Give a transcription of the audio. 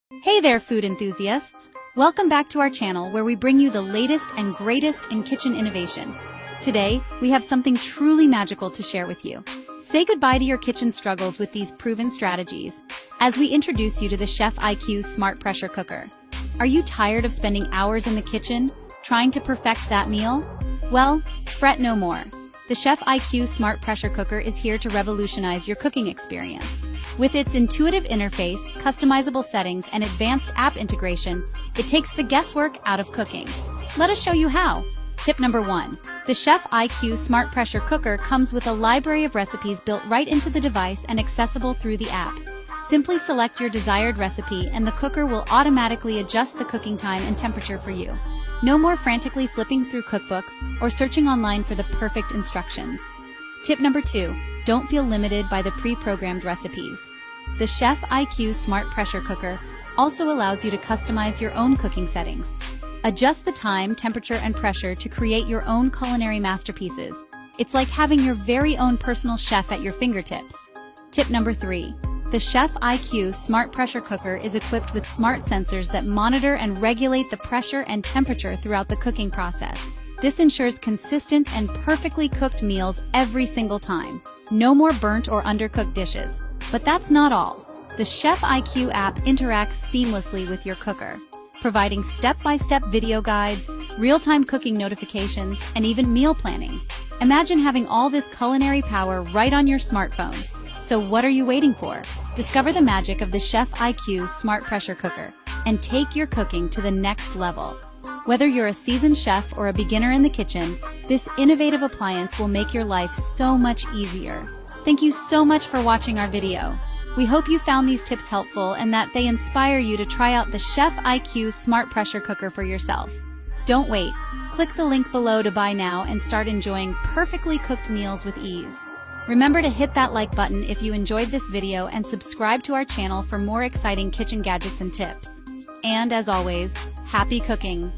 Hey there, food enthusiasts! Welcome back to our channel where we bring you the latest and greatest in kitchen innovation. Today, we have something truly magical to share with you. Say goodbye to your kitchen struggles with these proven strategies as we introduce you to the Chef IQ Smart Pressure Cooker. Are you tired of spending hours in the kitchen trying to perfect that meal? Well, fret no more. The Chef IQ Smart Pressure Cooker is here to revolutionize your cooking experience. With its intuitive interface, customizable settings, and advanced app integration, it takes the guesswork out of cooking. Let us show you how. Tip number 1. The Chef IQ Smart Pressure Cooker comes with a library of recipes built right into the device and accessible through the app. Simply select your desired recipe and the cooker will automatically adjust the cooking time and temperature for you. No more frantically flipping through cookbooks or searching online for the perfect instructions. Tip number 2. Don't feel limited by the pre-programmed recipes. The Chef IQ Smart Pressure Cooker also allows you to customize your own cooking settings. Adjust the time, temperature, and pressure to create your own culinary masterpieces. It's like having your very own personal chef at your fingertips. Tip number 3. The Chef IQ Smart Pressure Cooker is equipped with smart sensors that monitor and regulate the pressure and temperature throughout the cooking process. This ensures consistent and perfectly cooked meals every single time. No more burnt or undercooked dishes. But that's not all. The Chef IQ app interacts seamlessly with your cooker, providing step-by-step video guides, real-time cooking notifications, and even meal planning. Imagine having all this culinary power right on your smartphone. So what are you waiting for? Discover the magic of the Chef IQ Smart Pressure Cooker and take your cooking to the next level. Whether you're a seasoned chef or a beginner in the kitchen, this innovative appliance will make your life so much easier. Thank you so much for watching our video. We hope you found these tips helpful and that they inspire you to try out the Chef IQ Smart Pressure Cooker for yourself. Don't wait. Click the link below to buy now and start enjoying perfectly cooked meals with ease. Remember to hit that like button if you enjoyed this video and subscribe to our channel for more exciting kitchen gadgets and tips. And as always, happy cooking!